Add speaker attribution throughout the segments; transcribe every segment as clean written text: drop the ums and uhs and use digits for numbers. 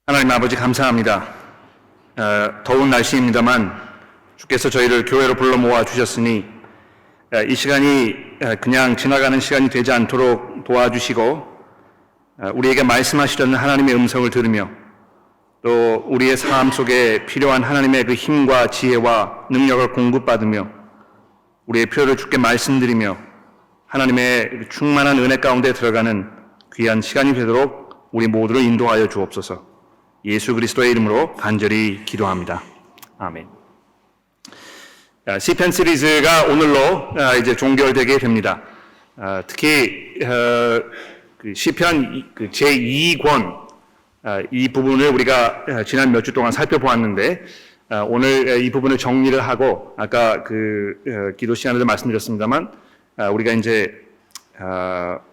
Speaker 1: 하나님 아버지 감사합니다. 더운 날씨입니다만 주께서 저희를 교회로 불러 모아 주셨으니 이 시간이 그냥 지나가는 시간이 되지 않도록 도와주시고 우리에게 말씀하시려는 하나님의 음성을 들으며 또 우리의 삶 속에 필요한 하나님의 그 힘과 지혜와 능력을 공급받으며 우리의 필요를 주께 말씀드리며 하나님의 충만한 은혜 가운데 들어가는 귀한 시간이 되도록 우리 모두를 인도하여 주옵소서. 예수 그리스도의 이름으로 간절히 기도합니다. 아멘. 시편 시리즈가 오늘로 이제 종결되게 됩니다. 특히 시편 제2권 이 부분을 우리가 지난 몇 주 동안 살펴보았는데 오늘 이 부분을 정리를 하고 아까 기도 시간에도 말씀드렸습니다만 우리가 이제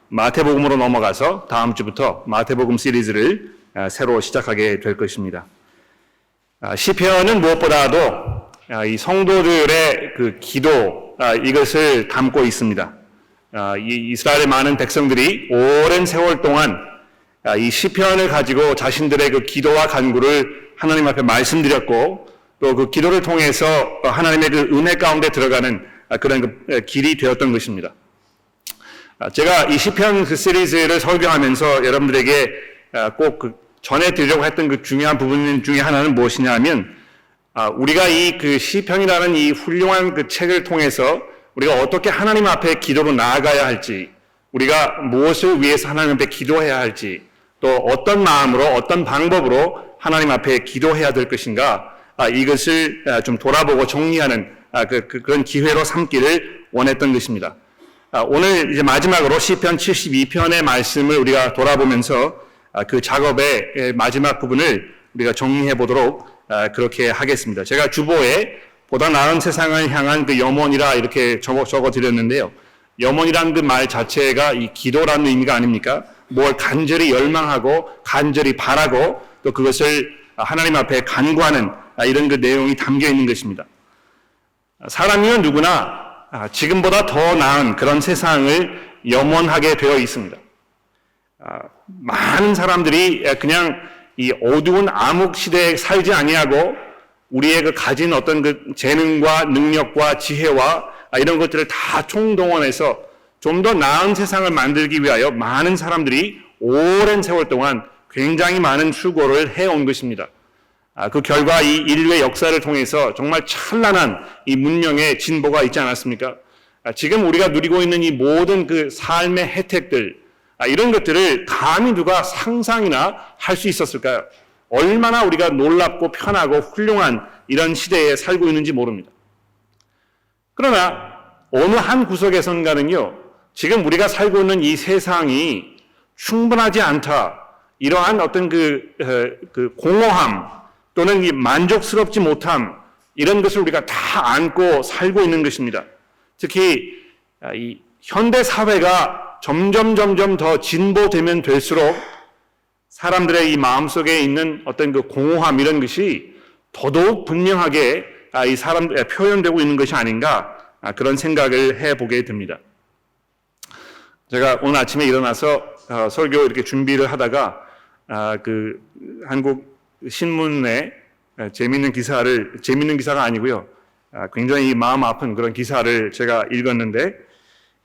Speaker 1: 마태복음으로 넘어가서 다음 주부터 마태복음 시리즈를 새로 시작하게 될 것입니다. 시편은 무엇보다도 이 성도들의 그 기도 이것을 담고 있습니다. 이 이스라엘의 많은 백성들이 오랜 세월 동안 이 시편을 가지고 자신들의 그 기도와 간구를 하나님 앞에 말씀드렸고 또 그 기도를 통해서 하나님의 그 은혜 가운데 들어가는 그런 그 길이 되었던 것입니다. 제가 이 시편 그 시리즈를 설교하면서 여러분들에게 꼭 전해드리려고 했던 그 중요한 부분 중에 하나는 무엇이냐 하면 우리가 이 그 시편이라는 이 훌륭한 그 책을 통해서 우리가 어떻게 하나님 앞에 기도로 나아가야 할지, 우리가 무엇을 위해서 하나님 앞에 기도해야 할지, 또 어떤 마음으로 어떤 방법으로 하나님 앞에 기도해야 될 것인가, 이것을 좀 돌아보고 정리하는 그런 기회로 삼기를 원했던 것입니다. 오늘 이제 마지막으로 시편 72편의 말씀을 우리가 돌아보면서 그 작업의 마지막 부분을 우리가 정리해 보도록 그렇게 하겠습니다. 제가 주보에 보다 나은 세상을 향한 그 염원이라 이렇게 적어 드렸는데요. 염원이라는 그 말 자체가 이 기도라는 의미가 아닙니까? 뭘 간절히 열망하고 간절히 바라고 또 그것을 하나님 앞에 간구하는 이런 그 내용이 담겨 있는 것입니다. 사람이면 누구나 지금보다 더 나은 그런 세상을 염원하게 되어 있습니다. 많은 사람들이 그냥 이 어두운 암흑 시대에 살지 아니하고 우리의 그 가진 어떤 그 재능과 능력과 지혜와 이런 것들을 다 총동원해서 좀 더 나은 세상을 만들기 위하여 많은 사람들이 오랜 세월 동안 굉장히 많은 수고를 해온 것입니다. 그 결과 이 인류의 역사를 통해서 정말 찬란한 이 문명의 진보가 있지 않았습니까? 지금 우리가 누리고 있는 이 모든 그 삶의 혜택들, 이런 것들을 감히 누가 상상이나 할 수 있었을까요? 얼마나 우리가 놀랍고 편하고 훌륭한 이런 시대에 살고 있는지 모릅니다. 그러나 어느 한 구석에선가는요, 지금 우리가 살고 있는 이 세상이 충분하지 않다, 이러한 어떤 그 공허함 또는 이 만족스럽지 못함, 이런 것을 우리가 다 안고 살고 있는 것입니다. 특히 이 현대 사회가 점점 더 진보되면 될수록 사람들의 이 마음속에 있는 어떤 그 공허함 이런 것이 더더욱 분명하게 이 사람들에 표현되고 있는 것이 아닌가, 그런 생각을 해보게 됩니다. 제가 오늘 아침에 일어나서 설교 이렇게 준비를 하다가 그 한국 신문에 재밌는 기사가 아니고요, 굉장히 마음 아픈 그런 기사를 제가 읽었는데,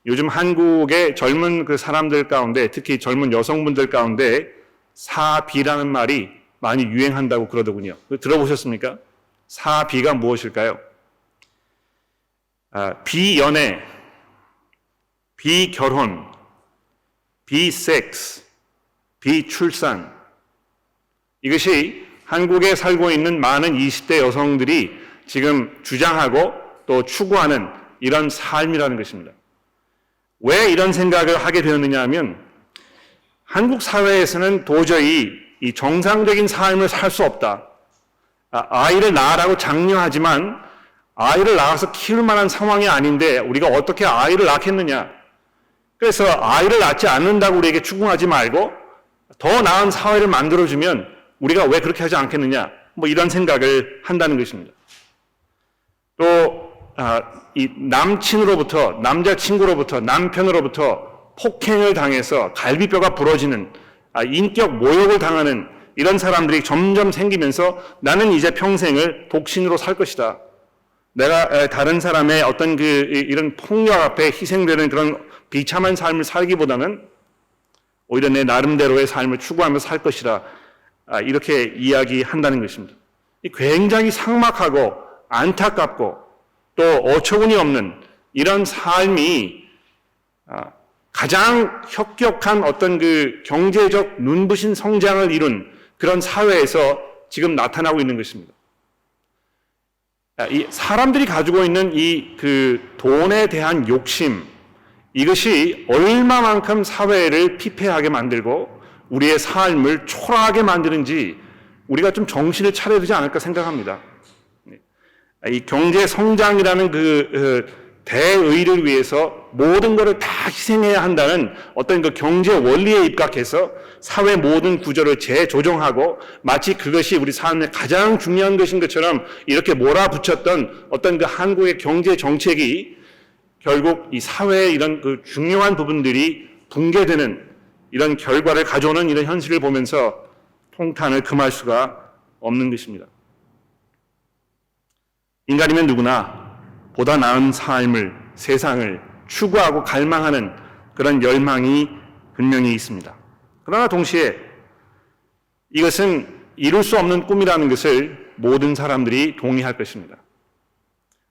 Speaker 1: 요즘 한국의 젊은 그 사람들 가운데, 특히 젊은 여성분들 가운데 사비라는 말이 많이 유행한다고 그러더군요. 들어보셨습니까? 사비가 무엇일까요? 비연애, 비결혼, 비섹스, 비출산. 이것이 한국에 살고 있는 많은 20대 여성들이 지금 주장하고 또 추구하는 이런 삶이라는 것입니다. 왜 이런 생각을 하게 되었느냐 하면, 한국 사회에서는 도저히 이 정상적인 삶을 살 수 없다. 아이를 낳으라고 장려하지만 아이를 낳아서 키울 만한 상황이 아닌데 우리가 어떻게 아이를 낳겠느냐. 그래서 아이를 낳지 않는다고 우리에게 추궁하지 말고 더 나은 사회를 만들어주면 우리가 왜 그렇게 하지 않겠느냐. 뭐 이런 생각을 한다는 것입니다. 또 이 남친으로부터, 남자친구로부터, 남편으로부터 폭행을 당해서 갈비뼈가 부러지는 인격 모욕을 당하는 이런 사람들이 점점 생기면서 나는 이제 평생을 독신으로 살 것이다. 내가 다른 사람의 어떤 이런 폭력 앞에 희생되는 그런 비참한 삶을 살기보다는 오히려 내 나름대로의 삶을 추구하면서 살 것이다. 이렇게 이야기한다는 것입니다. 굉장히 삭막하고 안타깝고 또 어처구니 없는 이런 삶이 가장 혁혁한 어떤 그 경제적 눈부신 성장을 이룬 그런 사회에서 지금 나타나고 있는 것입니다. 이 사람들이 가지고 있는 이 돈에 대한 욕심, 이것이 얼마만큼 사회를 피폐하게 만들고 우리의 삶을 초라하게 만드는지 우리가 좀 정신을 차려야 되지 않을까 생각합니다. 이 경제 성장이라는 대의를 위해서 모든 것을 다 희생해야 한다는 어떤 그 경제 원리에 입각해서 사회 모든 구조를 재조정하고 마치 그것이 우리 삶의 가장 중요한 것인 것처럼 이렇게 몰아붙였던 어떤 그 한국의 경제 정책이 결국 이 사회의 이런 그 중요한 부분들이 붕괴되는 이런 결과를 가져오는 이런 현실을 보면서 통탄을 금할 수가 없는 것입니다. 인간이면 누구나 보다 나은 삶을, 세상을 추구하고 갈망하는 그런 열망이 분명히 있습니다. 그러나 동시에 이것은 이룰 수 없는 꿈이라는 것을 모든 사람들이 동의할 것입니다.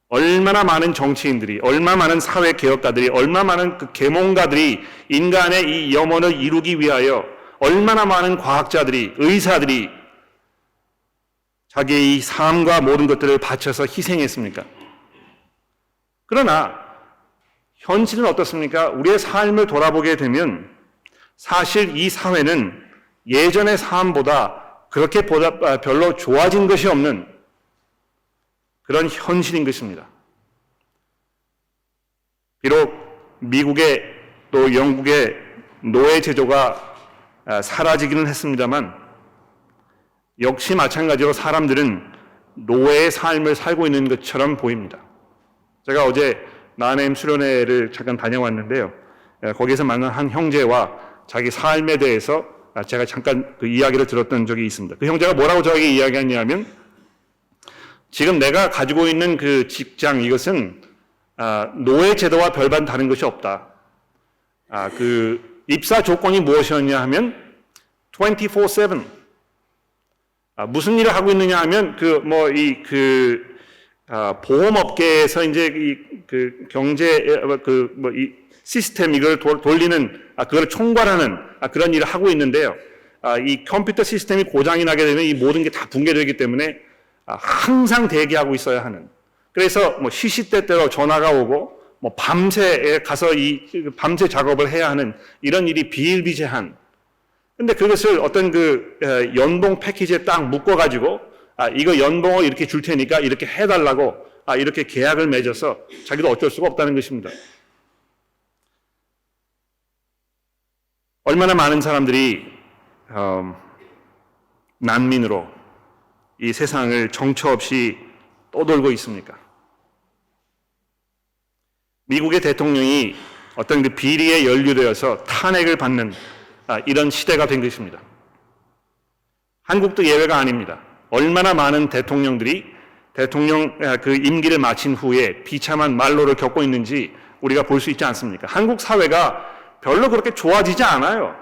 Speaker 1: 얼마나 많은 정치인들이, 얼마나 많은 사회 개혁가들이, 얼마나 많은 그 계몽가들이 인간의 이 염원을 이루기 위하여 얼마나 많은 과학자들이, 의사들이 자기의 이 삶과 모든 것들을 바쳐서 희생했습니까? 그러나 현실은 어떻습니까? 우리의 삶을 돌아보게 되면 사실 이 사회는 예전의 삶보다 그렇게 별로 좋아진 것이 없는 그런 현실인 것입니다. 비록 미국의 또 영국의 노예 제도가 사라지기는 했습니다만 역시 마찬가지로 사람들은 노예의 삶을 살고 있는 것처럼 보입니다. 제가 어제 나네임 수련회를 잠깐 다녀왔는데요. 거기에서 만난 한 형제와 자기 삶에 대해서 제가 잠깐 그 이야기를 들었던 적이 있습니다. 그 형제가 뭐라고 저에게 이야기했냐면 지금 내가 가지고 있는 그 직장 이것은 노예 제도와 별반 다른 것이 없다. 그 입사 조건이 무엇이었냐 하면 24/7 무슨 일을 하고 있느냐 하면 보험업계에서 이제 그 경제 이 시스템 이걸 돌리는 그걸 총괄하는 그런 일을 하고 있는데요. 이 컴퓨터 시스템이 고장이 나게 되면 이 모든 게 다 붕괴되기 때문에 항상 대기하고 있어야 하는. 그래서 시시때때로 전화가 오고 밤새 가서 밤새 작업을 해야 하는 이런 일이 비일비재한. 근데 그것을 어떤 연봉 패키지에 딱 묶어가지고, 이거 연봉을 이렇게 줄 테니까 이렇게 해달라고, 이렇게 계약을 맺어서 자기도 어쩔 수가 없다는 것입니다. 얼마나 많은 사람들이, 난민으로 이 세상을 정처 없이 떠돌고 있습니까? 미국의 대통령이 어떤 비리에 연루되어서 탄핵을 받는 이런 시대가 된 것입니다. 한국도 예외가 아닙니다. 얼마나 많은 대통령들이 대통령 임기를 마친 후에 비참한 말로를 겪고 있는지 우리가 볼 수 있지 않습니까? 한국 사회가 별로 그렇게 좋아지지 않아요.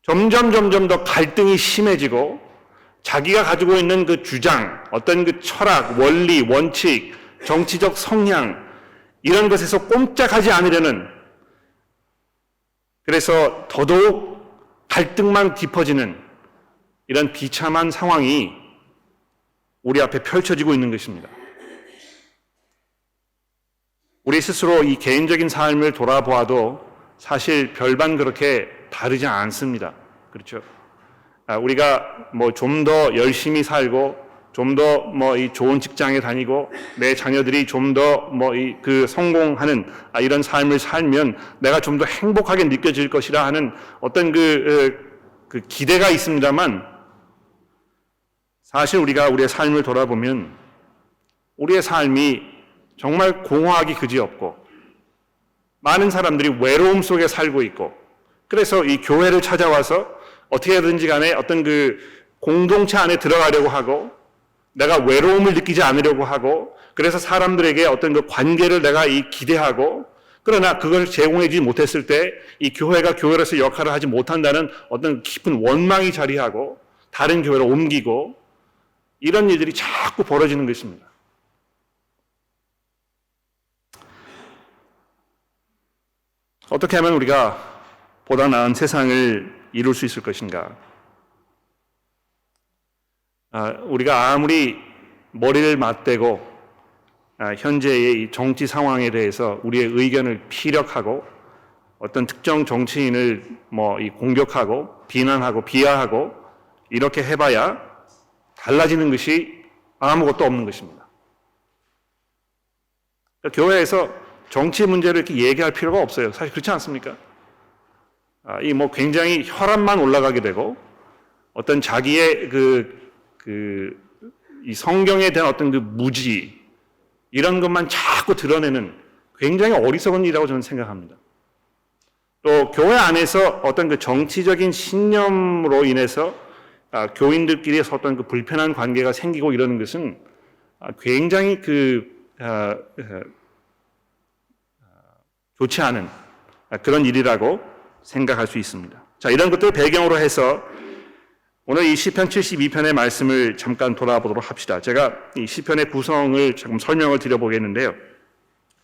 Speaker 1: 점점 더 갈등이 심해지고 자기가 가지고 있는 그 주장, 어떤 그 철학, 원리, 원칙, 정치적 성향 이런 것에서 꼼짝하지 않으려는, 그래서 더더욱 갈등만 깊어지는 이런 비참한 상황이 우리 앞에 펼쳐지고 있는 것입니다. 우리 스스로 이 개인적인 삶을 돌아보아도 사실 별반 그렇게 다르지 않습니다. 그렇죠? 우리가 좀 더 열심히 살고 좀 더 이 좋은 직장에 다니고 내 자녀들이 좀 더 성공하는 이런 삶을 살면 내가 좀 더 행복하게 느껴질 것이라 하는 어떤 그 기대가 있습니다만, 사실 우리가 우리의 삶을 돌아보면 우리의 삶이 정말 공허하기 그지없고 많은 사람들이 외로움 속에 살고 있고, 그래서 이 교회를 찾아와서 어떻게든지 간에 어떤 그 공동체 안에 들어가려고 하고 내가 외로움을 느끼지 않으려고 하고 그래서 사람들에게 어떤 그 관계를 내가 기대하고 그러나 그걸 제공해주지 못했을 때 이 교회가 교회로서 역할을 하지 못한다는 어떤 깊은 원망이 자리하고 다른 교회로 옮기고 이런 일들이 자꾸 벌어지는 것입니다. 어떻게 하면 우리가 보다 나은 세상을 이룰 수 있을 것인가? 우리가 아무리 머리를 맞대고 현재의 이 정치 상황에 대해서 우리의 의견을 피력하고 어떤 특정 정치인을 공격하고 비난하고 비하하고 이렇게 해봐야 달라지는 것이 아무것도 없는 것입니다. 그러니까 교회에서 정치 문제를 이렇게 얘기할 필요가 없어요. 사실 그렇지 않습니까? 굉장히 혈압만 올라가게 되고 어떤 자기의 이 성경에 대한 어떤 그 무지 이런 것만 자꾸 드러내는 굉장히 어리석은 일이라고 저는 생각합니다. 또 교회 안에서 어떤 그 정치적인 신념으로 인해서 교인들끼리 어떤 그 불편한 관계가 생기고 이러는 것은 굉장히 좋지 않은 그런 일이라고 생각할 수 있습니다. 자, 이런 것들을 배경으로 해서 오늘 이 시편 72편의 말씀을 잠깐 돌아보도록 합시다. 제가 이 시편의 구성을 조금 설명을 드려보겠는데요.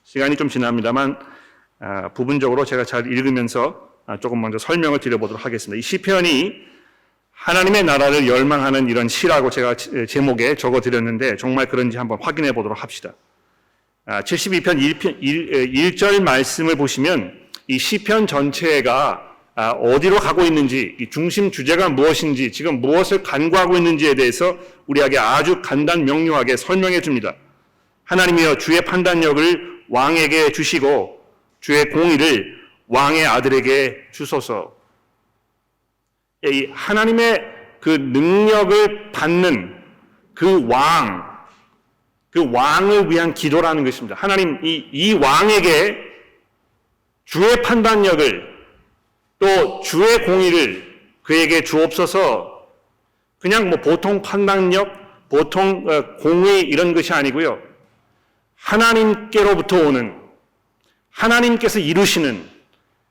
Speaker 1: 시간이 좀 지납니다만 부분적으로 제가 잘 읽으면서 조금 먼저 설명을 드려보도록 하겠습니다. 이 시편이 하나님의 나라를 열망하는 이런 시라고 제가 제목에 적어드렸는데 정말 그런지 한번 확인해 보도록 합시다. 72편 1절 말씀을 보시면 이 시편 전체가 어디로 가고 있는지, 이 중심 주제가 무엇인지, 지금 무엇을 간구하고 있는지에 대해서 우리에게 아주 간단 명료하게 설명해 줍니다. 하나님이여 주의 판단력을 왕에게 주시고 주의 공의를 왕의 아들에게 주소서. 이 하나님의 그 능력을 받는 그 왕을 위한 기도라는 것입니다. 하나님 이 왕에게 주의 판단력을 또 주의 공의를 그에게 주옵소서. 그냥 보통 판단력, 보통 공의 이런 것이 아니고요. 하나님께로부터 오는, 하나님께서 이루시는,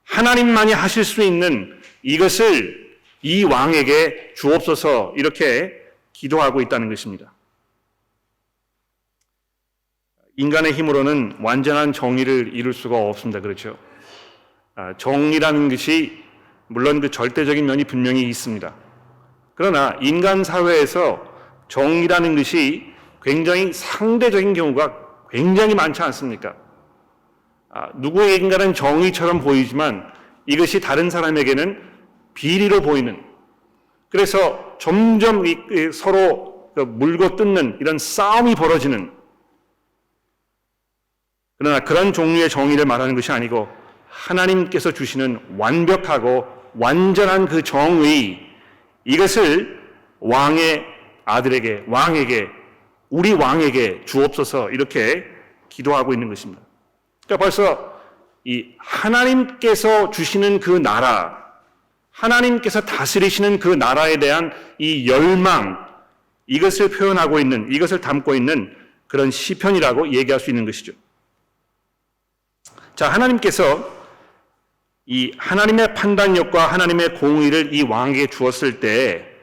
Speaker 1: 하나님만이 하실 수 있는 이것을 이 왕에게 주옵소서 이렇게 기도하고 있다는 것입니다. 인간의 힘으로는 완전한 정의를 이룰 수가 없습니다. 그렇죠? 정의라는 것이 물론 그 절대적인 면이 분명히 있습니다. 그러나 인간 사회에서 정의라는 것이 굉장히 상대적인 경우가 굉장히 많지 않습니까? 누구에겐가는 정의처럼 보이지만 이것이 다른 사람에게는 비리로 보이는, 그래서 점점 서로 물고 뜯는 이런 싸움이 벌어지는, 그러나 그런 종류의 정의를 말하는 것이 아니고 하나님께서 주시는 완벽하고 완전한 그 정의, 이것을 왕의 아들에게, 우리 왕에게 주옵소서 이렇게 기도하고 있는 것입니다. 그러니까 벌써 이 하나님께서 주시는 그 나라, 하나님께서 다스리시는 그 나라에 대한 이 열망, 이것을 표현하고 있는, 이것을 담고 있는 그런 시편이라고 얘기할 수 있는 것이죠. 자, 하나님께서 이 하나님의 판단력과 하나님의 공의를 이 왕에게 주었을 때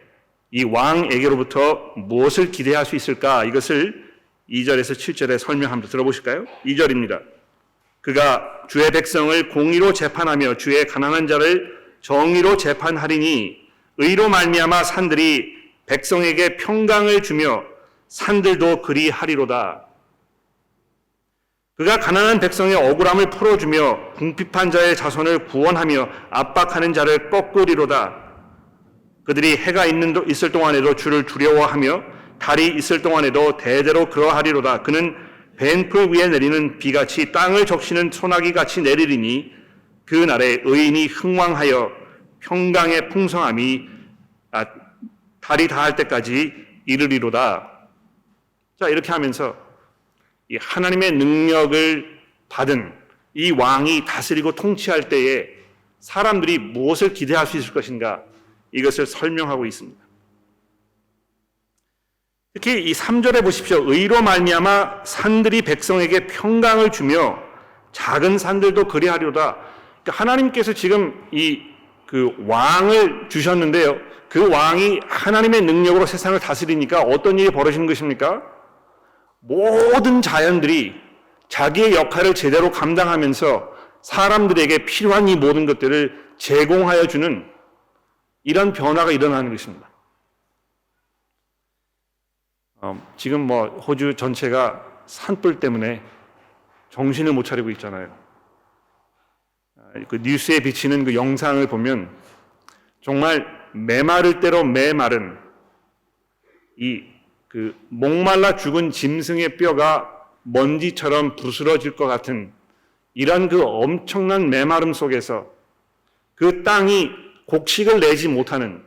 Speaker 1: 이 왕에게로부터 무엇을 기대할 수 있을까? 이것을 2절에서 7절에 설명합니다. 들어보실까요? 2절입니다. 그가 주의 백성을 공의로 재판하며 주의 가난한 자를 정의로 재판하리니 의로 말미암아 산들이 백성에게 평강을 주며 산들도 그리하리로다. 그가 가난한 백성의 억울함을 풀어주며 궁핍한 자의 자손을 구원하며 압박하는 자를 꺾으리로다. 그들이 해가 있을 동안에도 주를 두려워하며 달이 있을 동안에도 대대로 그러하리로다. 그는 벤풀 위에 내리는 비같이 땅을 적시는 소나기같이 내리리니 그 날에 의인이 흥왕하여 평강의 풍성함이 달이 닿을 때까지 이르리로다. 자, 이렇게 하면서 이 하나님의 능력을 받은 이 왕이 다스리고 통치할 때에 사람들이 무엇을 기대할 수 있을 것인가? 이것을 설명하고 있습니다. 특히 이 3절에 보십시오. 의로 말미암아 산들이 백성에게 평강을 주며 작은 산들도 그리하리로다. 그러니까 하나님께서 지금 그 왕을 주셨는데요. 그 왕이 하나님의 능력으로 세상을 다스리니까 어떤 일이 벌어지는 것입니까? 모든 자연들이 자기의 역할을 제대로 감당하면서 사람들에게 필요한 이 모든 것들을 제공하여 주는 이런 변화가 일어나는 것입니다. 지금 호주 전체가 산불 때문에 정신을 못 차리고 있잖아요. 그 뉴스에 비치는 그 영상을 보면 정말 메마를 대로 메마른 그 목말라 죽은 짐승의 뼈가 먼지처럼 부스러질 것 같은 이런 그 엄청난 메마름 속에서 그 땅이 곡식을 내지 못하는,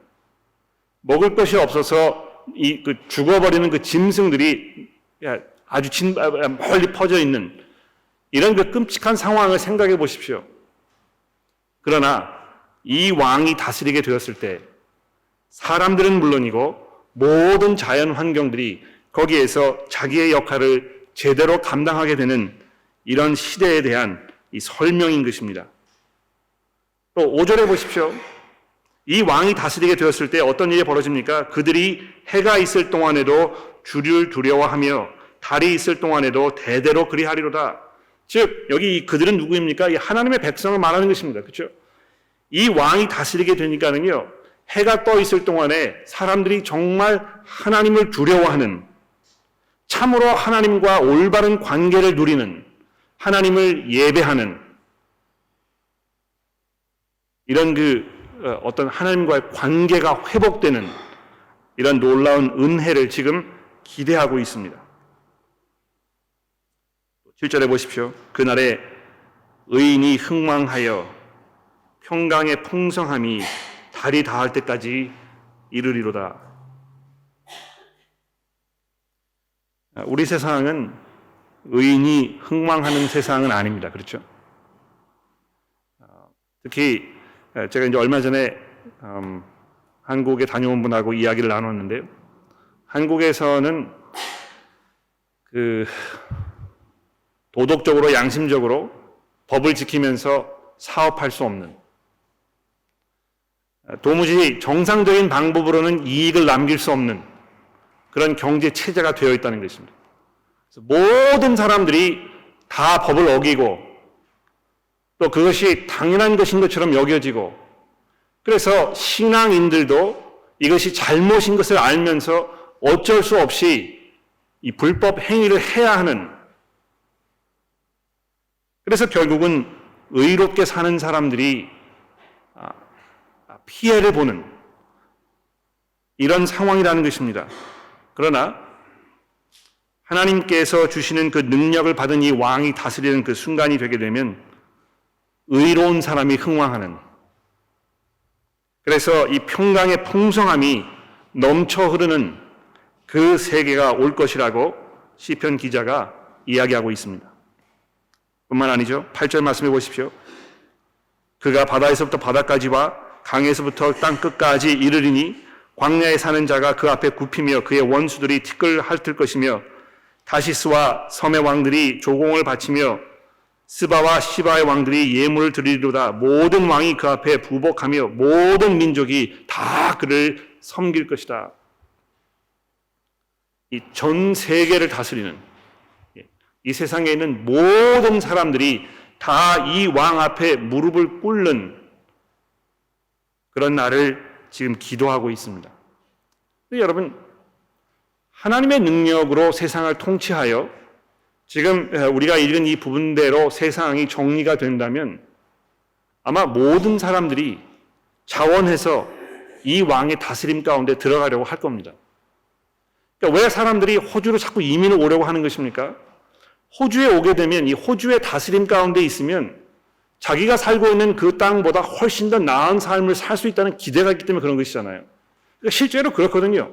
Speaker 1: 먹을 것이 없어서 그 죽어버리는 그 짐승들이 아주 멀리 퍼져 있는 이런 그 끔찍한 상황을 생각해 보십시오. 그러나 이 왕이 다스리게 되었을 때 사람들은 물론이고 모든 자연 환경들이 거기에서 자기의 역할을 제대로 감당하게 되는 이런 시대에 대한 이 설명인 것입니다. 또 5절에 보십시오. 이 왕이 다스리게 되었을 때 어떤 일이 벌어집니까? 그들이 해가 있을 동안에도 주를 두려워하며 달이 있을 동안에도 대대로 그리하리로다. 즉 여기 그들은 누구입니까? 이 하나님의 백성을 말하는 것입니다. 그렇죠? 이 왕이 다스리게 되니까는요, 해가 떠 있을 동안에 사람들이 정말 하나님을 두려워하는, 참으로 하나님과 올바른 관계를 누리는, 하나님을 예배하는 이런 어떤 하나님과의 관계가 회복되는 이런 놀라운 은혜를 지금 기대하고 있습니다. 7절에 보십시오. 그날에 의인이 흥망하여 평강의 풍성함이 달이 닿을 때까지 이르리로다. 우리 세상은 의인이 흥망하는 세상은 아닙니다. 그렇죠? 특히 제가 이제 얼마 전에 한국에 다녀온 분하고 이야기를 나눴는데요. 한국에서는 도덕적으로 양심적으로 법을 지키면서 사업할 수 없는, 도무지 정상적인 방법으로는 이익을 남길 수 없는 그런 경제 체제가 되어 있다는 것입니다. 그래서 모든 사람들이 다 법을 어기고 또 그것이 당연한 것인 것처럼 여겨지고, 그래서 신앙인들도 이것이 잘못인 것을 알면서 어쩔 수 없이 이 불법 행위를 해야 하는, 그래서 결국은 의롭게 사는 사람들이 피해를 보는 이런 상황이라는 것입니다. 그러나 하나님께서 주시는 그 능력을 받은 이 왕이 다스리는 그 순간이 되게 되면 의로운 사람이 흥왕하는, 그래서 이 평강의 풍성함이 넘쳐 흐르는 그 세계가 올 것이라고 시편 기자가 이야기하고 있습니다. 뿐만 아니죠. 8절 말씀해 보십시오. 그가 바다에서부터 바다까지와 강에서부터 땅 끝까지 이르리니 광야에 사는 자가 그 앞에 굽히며 그의 원수들이 티끌 핥을 것이며 다시스와 섬의 왕들이 조공을 바치며 스바와 시바의 왕들이 예물을 드리리로다. 모든 왕이 그 앞에 부복하며 모든 민족이 다 그를 섬길 것이다. 이 전 세계를 다스리는, 이 세상에 있는 모든 사람들이 다 이 왕 앞에 무릎을 꿇는 그런 날을 지금 기도하고 있습니다. 여러분, 하나님의 능력으로 세상을 통치하여 지금 우리가 읽은 이 부분대로 세상이 정리가 된다면 아마 모든 사람들이 자원해서 이 왕의 다스림 가운데 들어가려고 할 겁니다. 그러니까 왜 사람들이 호주로 자꾸 이민을 오려고 하는 것입니까? 호주에 오게 되면 이 호주의 다스림 가운데 있으면 자기가 살고 있는 그 땅보다 훨씬 더 나은 삶을 살 수 있다는 기대가 있기 때문에 그런 것이잖아요. 그러니까 실제로 그렇거든요.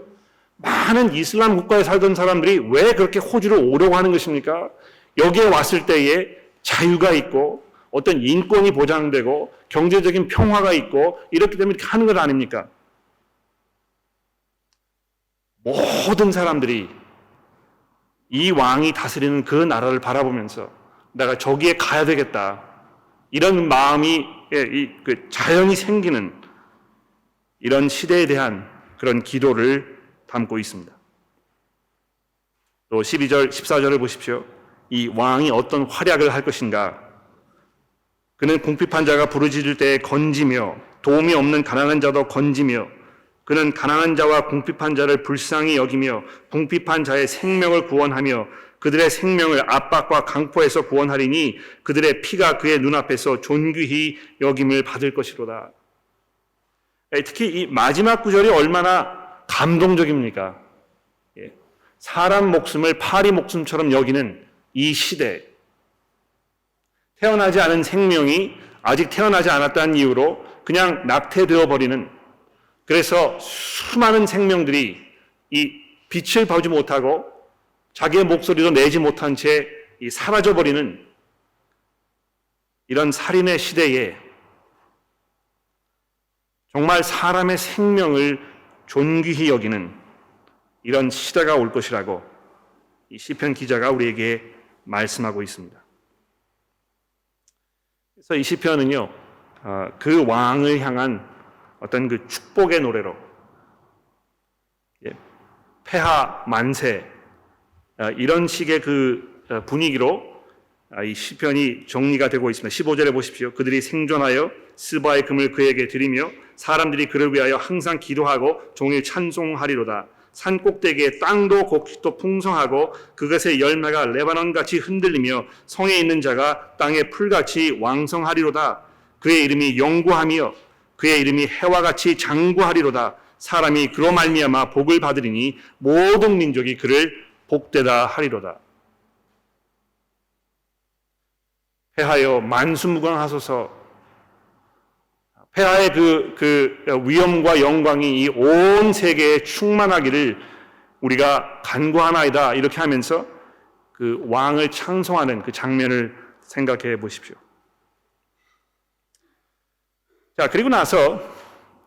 Speaker 1: 많은 이슬람 국가에 살던 사람들이 왜 그렇게 호주로 오려고 하는 것입니까? 여기에 왔을 때에 자유가 있고 어떤 인권이 보장되고 경제적인 평화가 있고 이렇기 때문에 이렇게 하는 것 아닙니까? 모든 사람들이 이 왕이 다스리는 그 나라를 바라보면서 내가 저기에 가야 되겠다, 이런 마음이 자연히 생기는 이런 시대에 대한 그런 기도를 담고 있습니다. 또 12절, 14절을 보십시오. 이 왕이 어떤 활약을 할 것인가? 그는 궁핍한 자가 부르짖을 때에 건지며 도움이 없는 가난한 자도 건지며 그는 가난한 자와 궁핍한 자를 불쌍히 여기며 궁핍한 자의 생명을 구원하며 그들의 생명을 압박과 강포에서 구원하리니 그들의 피가 그의 눈앞에서 존귀히 여김을 받을 것이로다. 특히 이 마지막 구절이 얼마나 감동적입니까? 사람 목숨을 파리 목숨처럼 여기는 이 시대, 태어나지 않은 생명이 아직 태어나지 않았다는 이유로 그냥 낙태되어 버리는, 그래서 수많은 생명들이 이 빛을 보지 못하고 자기의 목소리도 내지 못한 채 사라져버리는 이런 살인의 시대에 정말 사람의 생명을 존귀히 여기는 이런 시대가 올 것이라고 이 시편 기자가 우리에게 말씀하고 있습니다. 그래서 이 시편은요, 그 왕을 향한 어떤 그 축복의 노래로, 폐하 만세, 이런 식의 그 분위기로 이 시편이 정리가 되고 있습니다. 15절에 보십시오. 그들이 생존하여 스바의 금을 그에게 드리며 사람들이 그를 위하여 항상 기도하고 종일 찬송하리로다. 산 꼭대기에 땅도 곡식도 풍성하고 그것의 열매가 레바논같이 흔들리며 성에 있는 자가 땅의 풀같이 왕성하리로다. 그의 이름이 영구하며 그의 이름이 해와 같이 장구하리로다. 사람이 그로 말미암아 복을 받으리니 모든 민족이 그를 복되다 하리로다. 폐하여 만수무강하소서. 폐하의 그 위엄과 영광이 이 온 세계에 충만하기를 우리가 간구하나이다, 이렇게 하면서 그 왕을 찬송하는 그 장면을 생각해 보십시오. 자, 그리고 나서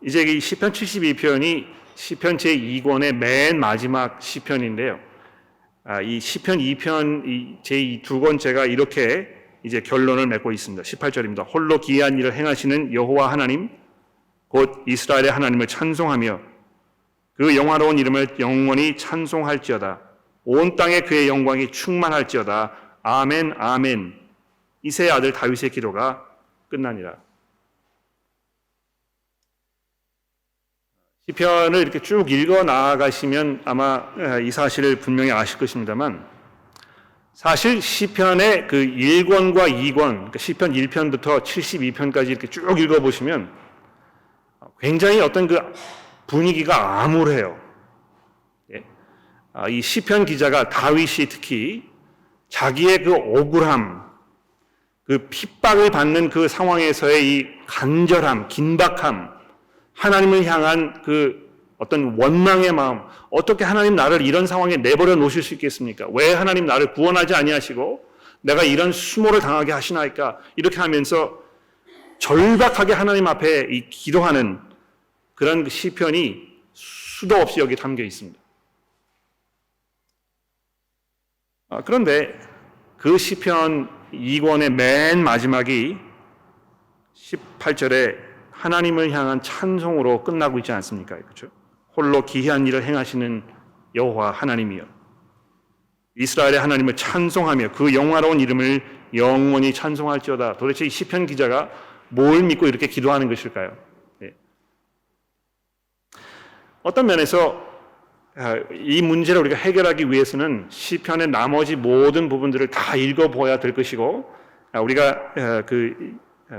Speaker 1: 이제 이 시편 72편이 시편 제2권의 맨 마지막 시편인데요. 이 시편 2편 제2번째가 이렇게 이제 결론을 맺고 있습니다. 18절입니다. 홀로 기이한 일을 행하시는 여호와 하나님 곧 이스라엘의 하나님을 찬송하며 그 영화로운 이름을 영원히 찬송할지어다. 온 땅에 그의 영광이 충만할지어다. 아멘 아멘. 이새의 아들 다윗의 기도가 끝나니라. 시편을 이렇게 쭉 읽어 나아가시면 아마 이 사실을 분명히 아실 것입니다만, 사실 시편의 그 1권과 2권, 그러니까 시편 1편부터 72편까지 이렇게 쭉 읽어보시면 굉장히 어떤 그 분위기가 암울해요. 이 시편 기자가 다윗이 특히 자기의 그 억울함, 그 핍박을 받는 그 상황에서의 이 간절함, 긴박함, 하나님을 향한 그 어떤 원망의 마음, 어떻게 하나님 나를 이런 상황에 내버려 놓으실 수 있겠습니까? 왜 하나님 나를 구원하지 아니하시고 내가 이런 수모를 당하게 하시나이까? 이렇게 하면서 절박하게 하나님 앞에 이 기도하는 그런 그 시편이 수도 없이 여기 담겨 있습니다. 그런데 그 시편 2권의 맨 마지막이 18절에 하나님을 향한 찬송으로 끝나고 있지 않습니까? 그렇죠? 홀로 기이한 일을 행하시는 여호와 하나님이여 이스라엘의 하나님을 찬송하며 그 영화로운 이름을 영원히 찬송할지어다. 도대체 이 시편 기자가 뭘 믿고 이렇게 기도하는 것일까요? 어떤 면에서 이 문제를 우리가 해결하기 위해서는 시편의 나머지 모든 부분들을 다 읽어보아야 될 것이고, 우리가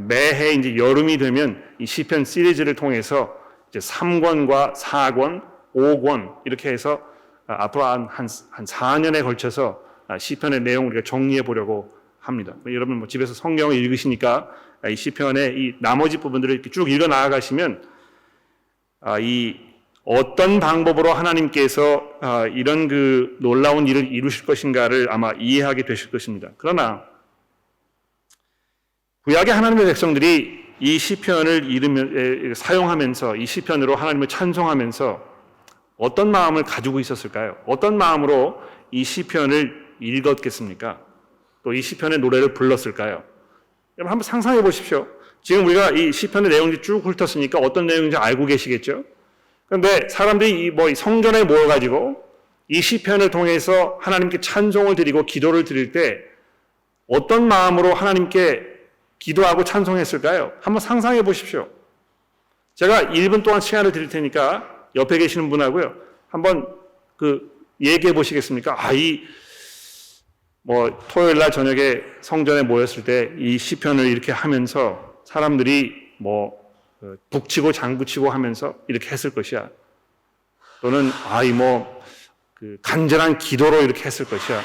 Speaker 1: 매해 이제 여름이 되면 이 시편 시리즈를 통해서 이제 3권과 4권, 5권 이렇게 해서 앞으로 한 4년에 걸쳐서 시편의 내용을 우리가 정리해 보려고 합니다. 여러분 집에서 성경을 읽으시니까 이 시편의 이 나머지 부분들을 이렇게 쭉 읽어 나아가시면 이 어떤 방법으로 하나님께서 이런 그 놀라운 일을 이루실 것인가를 아마 이해하게 되실 것입니다. 그러나 구약의 하나님의 백성들이 이 시편을 사용하면서 이 시편으로 하나님을 찬송하면서 어떤 마음을 가지고 있었을까요? 어떤 마음으로 이 시편을 읽었겠습니까? 또 이 시편의 노래를 불렀을까요? 여러분 한번 상상해 보십시오. 지금 우리가 이 시편의 내용이 쭉 훑었으니까 어떤 내용인지 알고 계시겠죠? 그런데 사람들이 이 성전에 모여가지고 이 시편을 통해서 하나님께 찬송을 드리고 기도를 드릴 때 어떤 마음으로 하나님께 기도하고 찬송했을까요? 한번 상상해 보십시오. 제가 1분 동안 시간을 드릴 테니까 옆에 계시는 분하고요. 한번 얘기해 보시겠습니까? 토요일 날 저녁에 성전에 모였을 때 이 시편을 이렇게 하면서 사람들이 북치고 장구치고 하면서 이렇게 했을 것이야. 또는 간절한 기도로 이렇게 했을 것이야.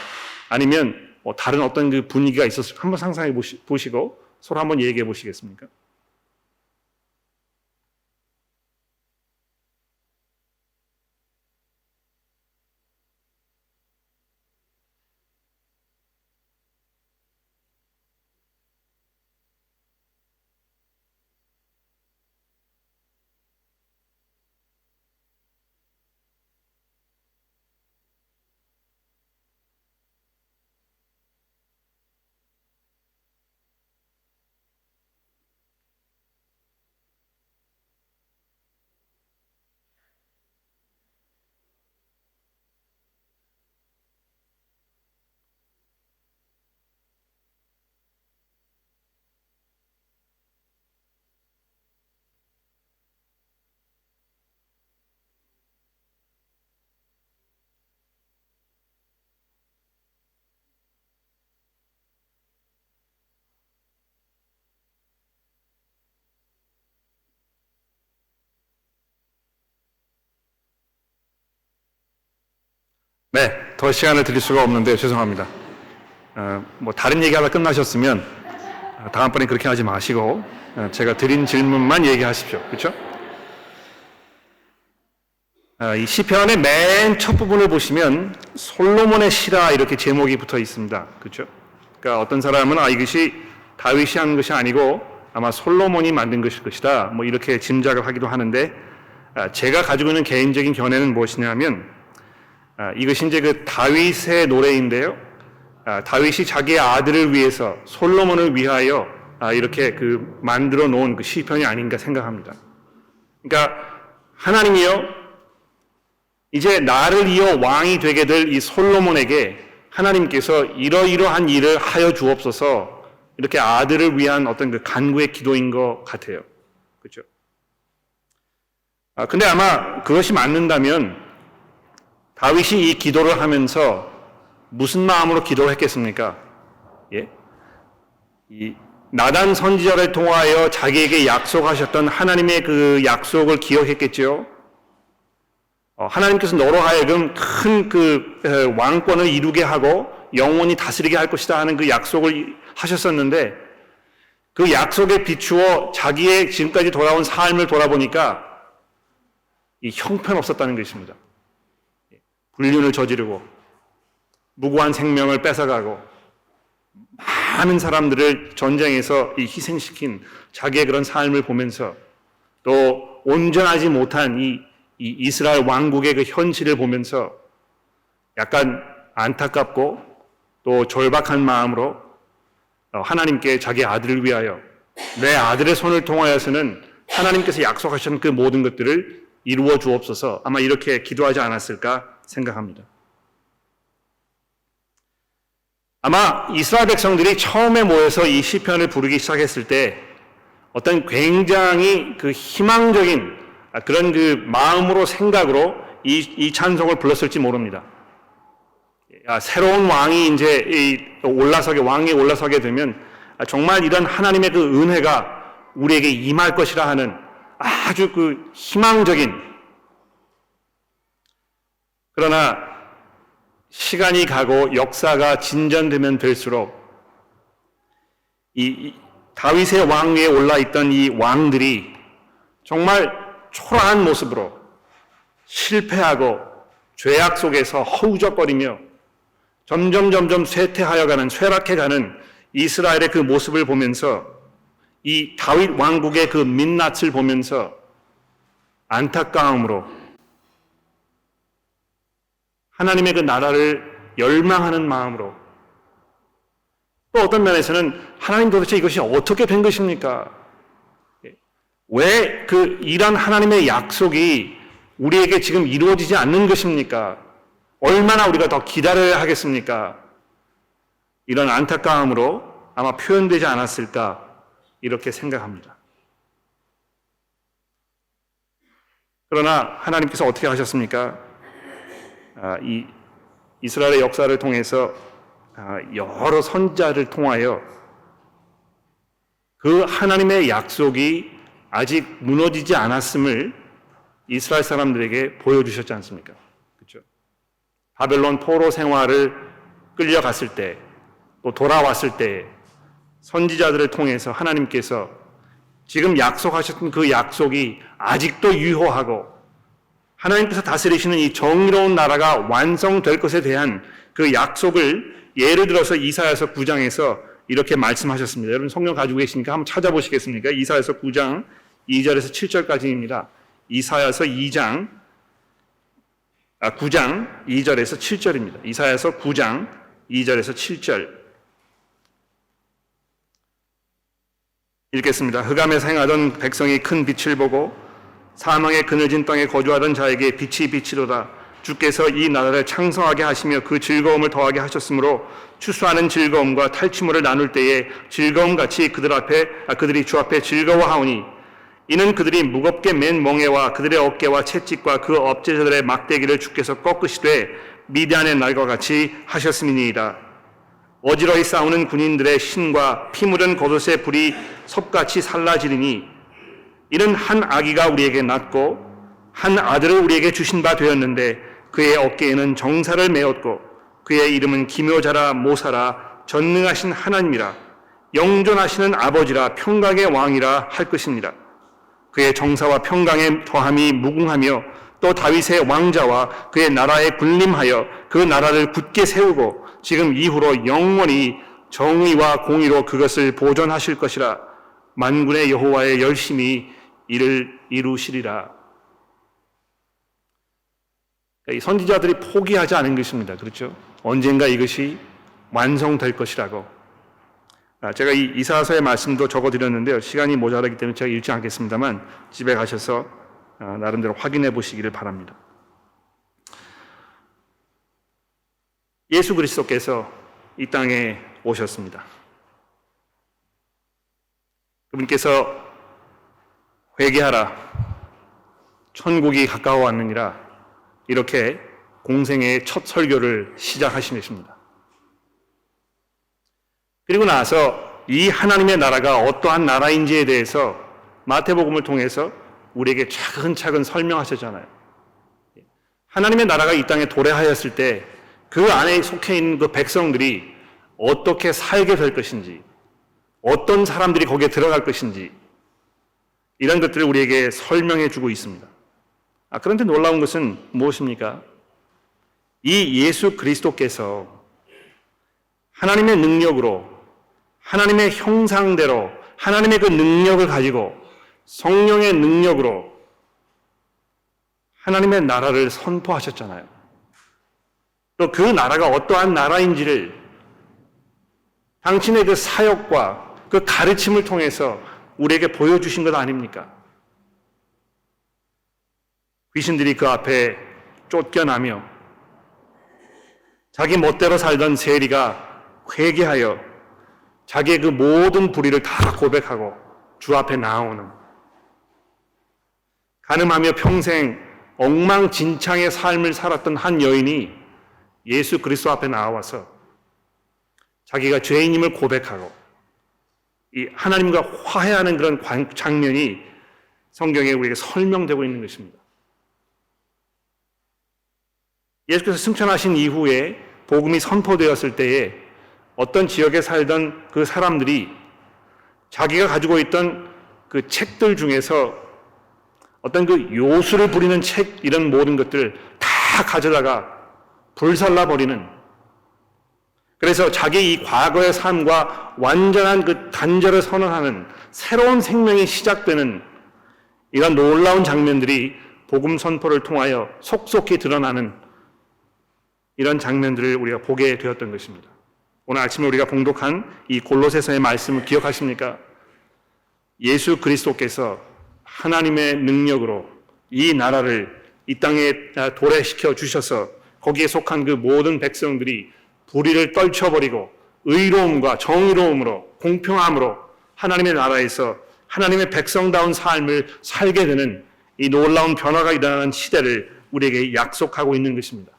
Speaker 1: 아니면 다른 어떤 그 분위기가 있었을 한번 상상해 보시고 서로 한번 얘기해 보시겠습니까? 네, 더 시간을 드릴 수가 없는데 죄송합니다. 다른 얘기하다 끝나셨으면 다음번에 그렇게 하지 마시고 제가 드린 질문만 얘기하십시오. 그렇죠? 이 시편의 맨 첫 부분을 보시면 솔로몬의 시라 이렇게 제목이 붙어 있습니다. 그렇죠? 그러니까 어떤 사람은 이것이 다윗이 한 것이 아니고 아마 솔로몬이 만든 것일 것이다. 이렇게 짐작을 하기도 하는데 제가 가지고 있는 개인적인 견해는 무엇이냐면 이것이 이제 그 다윗의 노래인데요. 다윗이 자기의 아들을 위해서 솔로몬을 위하여 이렇게 만들어 놓은 그 시편이 아닌가 생각합니다. 그러니까 하나님이요, 이제 나를 이어 왕이 되게 될 이 솔로몬에게 하나님께서 이러이러한 일을 하여 주옵소서 이렇게 아들을 위한 어떤 그 간구의 기도인 것 같아요. 그렇죠? 근데 아마 그것이 맞는다면 다윗이 이 기도를 하면서 무슨 마음으로 기도를 했겠습니까? 예? 이 나단 선지자를 통하여 자기에게 약속하셨던 하나님의 그 약속을 기억했겠죠. 하나님께서 너로 하여금 큰 왕권을 이루게 하고 영원히 다스리게 할 것이다 하는 그 약속을 하셨었는데 그 약속에 비추어 자기의 지금까지 돌아온 삶을 돌아보니까 이 형편없었다는 것입니다. 불륜을 저지르고 무고한 생명을 뺏어가고 많은 사람들을 전쟁에서 희생시킨 자기의 그런 삶을 보면서 또 온전하지 못한 이 이스라엘 왕국의 그 현실을 보면서 약간 안타깝고 또 절박한 마음으로 하나님께 자기 아들을 위하여 내 아들의 손을 통하여서는 하나님께서 약속하신 그 모든 것들을 이루어 주옵소서 아마 이렇게 기도하지 않았을까 생각합니다. 아마 이스라엘 백성들이 처음에 모여서 이 시편을 부르기 시작했을 때 어떤 굉장히 희망적인 그런 마음으로 생각으로 이 찬송을 불렀을지 모릅니다. 새로운 왕이 이제 왕이 올라서게 되면 정말 이런 하나님의 그 은혜가 우리에게 임할 것이라 하는 아주 희망적인, 그러나 시간이 가고 역사가 진전되면 될수록 이 다윗의 왕 위에 올라있던 이 왕들이 정말 초라한 모습으로 실패하고 죄악 속에서 허우적거리며 점점 쇠퇴하여가는, 쇠락해가는 이스라엘의 그 모습을 보면서 이 다윗 왕국의 그 민낯을 보면서 안타까움으로 하나님의 그 나라를 열망하는 마음으로, 또 어떤 면에서는 하나님 도대체 이것이 어떻게 된 것입니까? 왜 이런 하나님의 약속이 우리에게 지금 이루어지지 않는 것입니까? 얼마나 우리가 더 기다려야 하겠습니까? 이런 안타까움으로 아마 표현되지 않았을까 이렇게 생각합니다. 그러나 하나님께서 어떻게 하셨습니까? 이 이스라엘의 역사를 통해서 여러 선지자를 통하여 그 하나님의 약속이 아직 무너지지 않았음을 이스라엘 사람들에게 보여주셨지 않습니까? 그렇죠? 바벨론 포로 생활을 끌려갔을 때, 또 돌아왔을 때 선지자들을 통해서 하나님께서 지금 약속하셨던 그 약속이 아직도 유효하고 하나님께서 다스리시는 이 정의로운 나라가 완성될 것에 대한 그 약속을 예를 들어서 이사야서 9장에서 이렇게 말씀하셨습니다. 여러분 성경 가지고 계시니까 한번 찾아보시겠습니까? 이사야서 9장 2절에서 7절까지입니다. 이사야서 9장 2절에서 7절입니다. 이사야서 9장 2절에서 7절 읽겠습니다. 흑암에서 행하던 백성이 큰 빛을 보고 사망의 그늘진 땅에 거주하던 자에게 빛이 빛이로다. 주께서 이 나라를 창성하게 하시며 그 즐거움을 더하게 하셨으므로 추수하는 즐거움과 탈취물을 나눌 때에 즐거움같이 그들이 주 앞에 즐거워하오니 이는 그들이 무겁게 맨 멍에와 그들의 어깨와 채찍과 그 업제자들의 막대기를 주께서 꺾으시되 미디안의 날과 같이 하셨음이니이다. 어지러이 싸우는 군인들의 신과 피 묻은 겉옷의 불이 섭같이 살라지리니 이는 한 아기가 우리에게 낳고 한 아들을 우리에게 주신 바 되었는데 그의 어깨에는 정사를 메었고 그의 이름은 기묘자라 모사라 전능하신 하나님이라 영존하시는 아버지라 평강의 왕이라 할 것입니다. 그의 정사와 평강의 더함이 무궁하며 또 다윗의 왕자와 그의 나라에 군림하여 그 나라를 굳게 세우고 지금 이후로 영원히 정의와 공의로 그것을 보존하실 것이라. 만군의 여호와의 열심히 이를 이루시리라. 이 선지자들이 포기하지 않은 것입니다. 그렇죠? 언젠가 이것이 완성될 것이라고. 제가 이 이사야서의 말씀도 적어드렸는데요. 시간이 모자라기 때문에 제가 읽지 않겠습니다만 집에 가셔서 나름대로 확인해 보시기를 바랍니다. 예수 그리스도께서 이 땅에 오셨습니다. 그분께서 회개하라, 천국이 가까워 왔느니라 이렇게 공생의 첫 설교를 시작하신 것입니다. 그리고 나서 이 하나님의 나라가 어떠한 나라인지에 대해서 마태복음을 통해서 우리에게 차근차근 설명하셨잖아요. 하나님의 나라가 이 땅에 도래하였을 때 그 안에 속해 있는 그 백성들이 어떻게 살게 될 것인지, 어떤 사람들이 거기에 들어갈 것인지 이런 것들을 우리에게 설명해 주고 있습니다. 그런데 놀라운 것은 무엇입니까? 이 예수 그리스도께서 하나님의 능력으로, 하나님의 형상대로, 하나님의 그 능력을 가지고 성령의 능력으로 하나님의 나라를 선포하셨잖아요. 또 그 나라가 어떠한 나라인지를 당신의 그 사역과 그 가르침을 통해서 우리에게 보여주신 것 아닙니까? 귀신들이 그 앞에 쫓겨나며 자기 멋대로 살던 세리가 회개하여 자기의 그 모든 불의를 다 고백하고 주 앞에 나오는, 가늠하며 평생 엉망진창의 삶을 살았던 한 여인이 예수 그리스도 앞에 나와서 자기가 죄인임을 고백하고 이 하나님과 화해하는 그런 장면이 성경에 우리에게 설명되고 있는 것입니다. 예수께서 승천하신 이후에 복음이 선포되었을 때에 어떤 지역에 살던 그 사람들이 자기가 가지고 있던 그 책들 중에서 어떤 그 요술을 부리는 책, 이런 모든 것들을 다 가져다가 불살라 버리는, 그래서 자기 이 과거의 삶과 완전한 그 단절을 선언하는 새로운 생명이 시작되는 이런 놀라운 장면들이 복음 선포를 통하여 속속히 드러나는 이런 장면들을 우리가 보게 되었던 것입니다. 오늘 아침에 우리가 봉독한 이 골로새서의 말씀을 기억하십니까? 예수 그리스도께서 하나님의 능력으로 이 나라를 이 땅에 도래시켜 주셔서 거기에 속한 그 모든 백성들이 불의를 떨쳐버리고 의로움과 정의로움으로 공평함으로 하나님의 나라에서 하나님의 백성다운 삶을 살게 되는 이 놀라운 변화가 일어나는 시대를 우리에게 약속하고 있는 것입니다.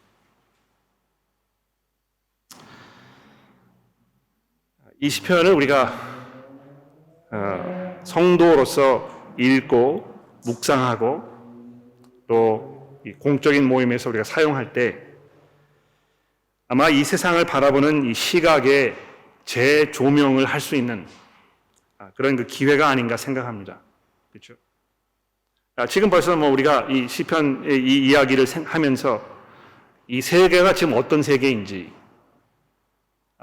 Speaker 1: 이 시편을 우리가 성도로서 읽고 묵상하고 또 이 공적인 모임에서 우리가 사용할 때 아마 이 세상을 바라보는 이 시각에 재조명을 할 수 있는 그런 그 기회가 아닌가 생각합니다. 그렇죠? 지금 벌써 우리가 이 시편의 이 이야기를 하면서 이 세계가 지금 어떤 세계인지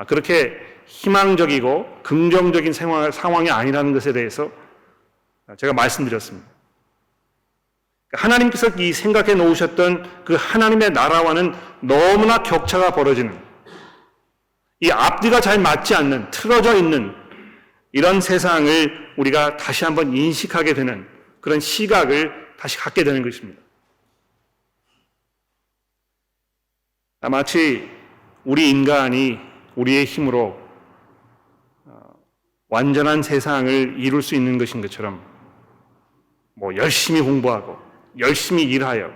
Speaker 1: 그렇게 희망적이고 긍정적인 상황이 아니라는 것에 대해서 제가 말씀드렸습니다. 하나님께서 이 생각해 놓으셨던 그 하나님의 나라와는 너무나 격차가 벌어지는 이 앞뒤가 잘 맞지 않는 틀어져 있는 이런 세상을 우리가 다시 한번 인식하게 되는 그런 시각을 다시 갖게 되는 것입니다. 마치 우리 인간이 우리의 힘으로 완전한 세상을 이룰 수 있는 것인 것처럼 열심히 공부하고 열심히 일하여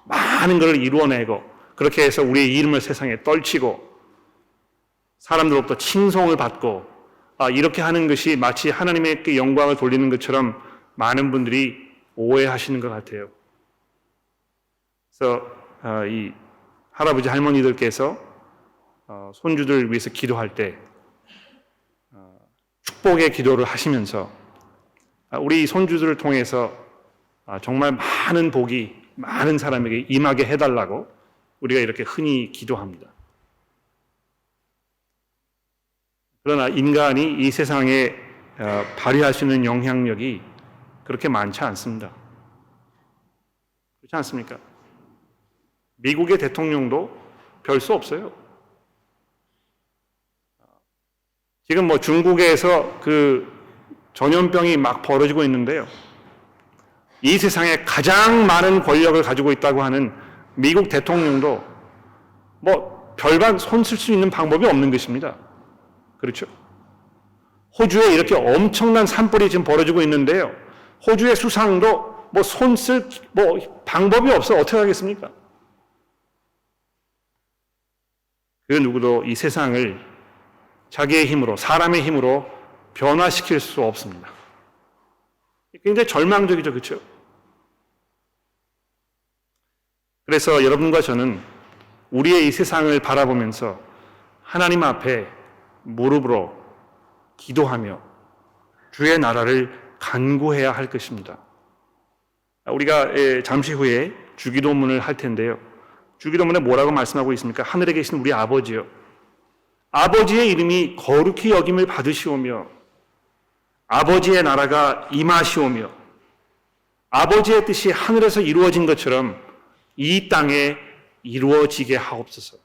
Speaker 1: 많은 것을 이루어내고 그렇게 해서 우리의 이름을 세상에 떨치고 사람들로부터 칭송을 받고 이렇게 하는 것이 마치 하나님의 그 영광을 돌리는 것처럼 많은 분들이 오해하시는 것 같아요. 그래서 이 할아버지 할머니들께서 손주들 위해서 기도할 때 축복의 기도를 하시면서 우리 손주들을 통해서 정말 많은 복이 많은 사람에게 임하게 해달라고 우리가 이렇게 흔히 기도합니다. 그러나 인간이 이 세상에 발휘할 수 있는 영향력이 그렇게 많지 않습니다. 그렇지 않습니까? 미국의 대통령도 별 수 없어요. 지금 중국에서 그 전염병이 막 벌어지고 있는데요. 이 세상에 가장 많은 권력을 가지고 있다고 하는 미국 대통령도 별반 손 쓸 수 있는 방법이 없는 것입니다. 그렇죠? 호주에 이렇게 엄청난 산불이 지금 벌어지고 있는데요. 호주의 수상도 손 쓸 방법이 없어 어떻게 하겠습니까? 그 누구도 이 세상을 자기의 힘으로 사람의 힘으로 변화시킬 수 없습니다. 굉장히 절망적이죠. 그렇죠? 그래서 여러분과 저는 우리의 이 세상을 바라보면서 하나님 앞에 무릎으로 기도하며 주의 나라를 간구해야 할 것입니다. 우리가 잠시 후에 주기도문을 할 텐데요. 주기도문에 뭐라고 말씀하고 있습니까? 하늘에 계신 우리 아버지요. 아버지의 이름이 거룩히 여김을 받으시오며 아버지의 나라가 임하시오며 아버지의 뜻이 하늘에서 이루어진 것처럼 이 땅에 이루어지게 하옵소서.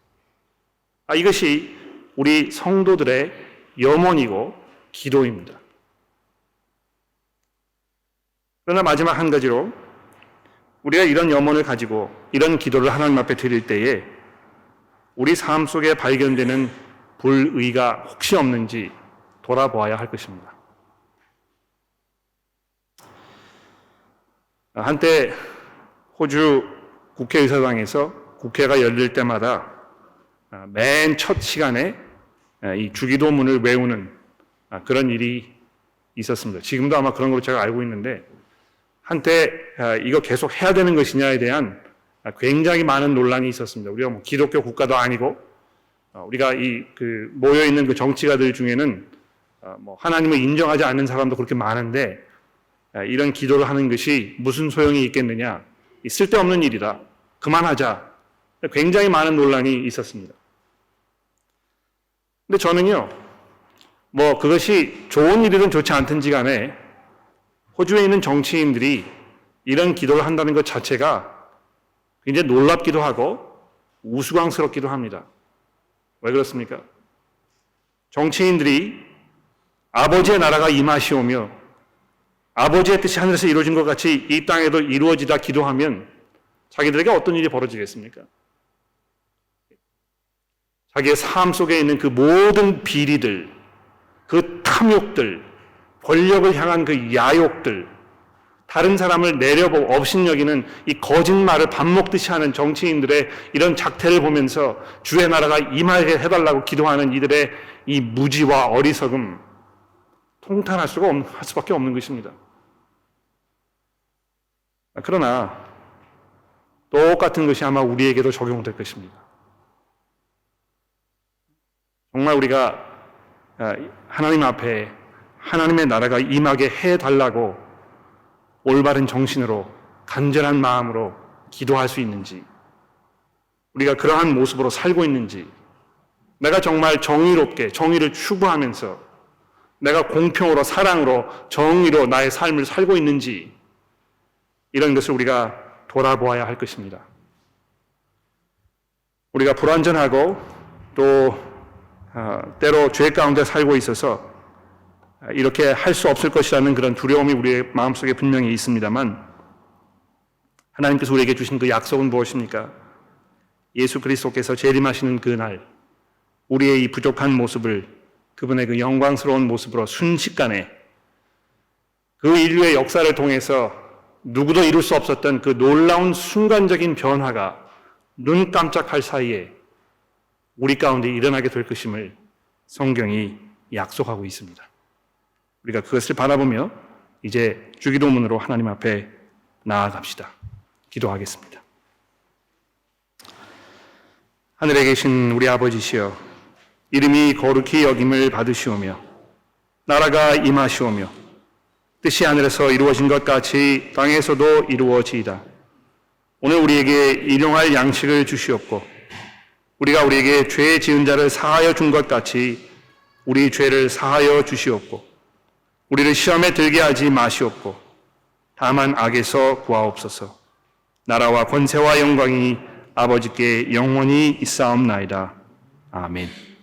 Speaker 1: 이것이 우리 성도들의 염원이고 기도입니다. 그러나 마지막 한 가지로 우리가 이런 염원을 가지고 이런 기도를 하나님 앞에 드릴 때에 우리 삶 속에 발견되는 불의가 혹시 없는지 돌아보아야 할 것입니다. 한때 호주 국회의사당에서 국회가 열릴 때마다 맨 첫 시간에 이 주기도문을 외우는 그런 일이 있었습니다. 지금도 아마 그런 걸로 제가 알고 있는데 한때 이거 계속 해야 되는 것이냐에 대한 굉장히 많은 논란이 있었습니다. 우리가 기독교 국가도 아니고 우리가 모여 있는 그 정치가들 중에는 하나님을 인정하지 않는 사람도 그렇게 많은데 이런 기도를 하는 것이 무슨 소용이 있겠느냐? 쓸데없는 일이다. 그만하자. 굉장히 많은 논란이 있었습니다. 근데 저는요, 그것이 좋은 일이든 좋지 않든지 간에 호주에 있는 정치인들이 이런 기도를 한다는 것 자체가 굉장히 놀랍기도 하고 우스꽝스럽기도 합니다. 왜 그렇습니까? 정치인들이 아버지의 나라가 임하시오며 아버지의 뜻이 하늘에서 이루어진 것 같이 이 땅에도 이루어지다 기도하면 자기들에게 어떤 일이 벌어지겠습니까? 자기의 삶 속에 있는 그 모든 비리들, 그 탐욕들, 권력을 향한 그 야욕들, 다른 사람을 내려보고 업신여기는 이 거짓말을 밥 먹듯이 하는 정치인들의 이런 작태를 보면서 주의 나라가 임하게 해달라고 기도하는 이들의 이 무지와 어리석음 통탄할 수밖에 없는 것입니다. 그러나 똑같은 것이 아마 우리에게도 적용될 것입니다. 정말 우리가 하나님 앞에 하나님의 나라가 임하게 해달라고 올바른 정신으로 간절한 마음으로 기도할 수 있는지, 우리가 그러한 모습으로 살고 있는지, 내가 정말 정의롭게 정의를 추구하면서 내가 공평으로 사랑으로 정의로 나의 삶을 살고 있는지, 이런 것을 우리가 돌아보아야 할 것입니다. 우리가 불완전하고 또 때로 죄 가운데 살고 있어서 이렇게 할 수 없을 것이라는 그런 두려움이 우리의 마음속에 분명히 있습니다만, 하나님께서 우리에게 주신 그 약속은 무엇입니까? 예수 그리스도께서 재림하시는 그날 우리의 이 부족한 모습을 그분의 그 영광스러운 모습으로 순식간에 그 인류의 역사를 통해서 누구도 이룰 수 없었던 그 놀라운 순간적인 변화가 눈 깜짝할 사이에 우리 가운데 일어나게 될 것임을 성경이 약속하고 있습니다. 우리가 그것을 바라보며 이제 주기도문으로 하나님 앞에 나아갑시다. 기도하겠습니다. 하늘에 계신 우리 아버지시여, 이름이 거룩히 여김을 받으시오며 나라가 임하시오며 뜻이 하늘에서 이루어진 것 같이 땅에서도 이루어지이다. 오늘 우리에게 일용할 양식을 주시옵고 우리가 우리에게 죄 지은 자를 사하여 준 것 같이 우리 죄를 사하여 주시옵고 우리를 시험에 들게 하지 마시옵고 다만 악에서 구하옵소서. 나라와 권세와 영광이 아버지께 영원히 있사옵나이다. 아멘.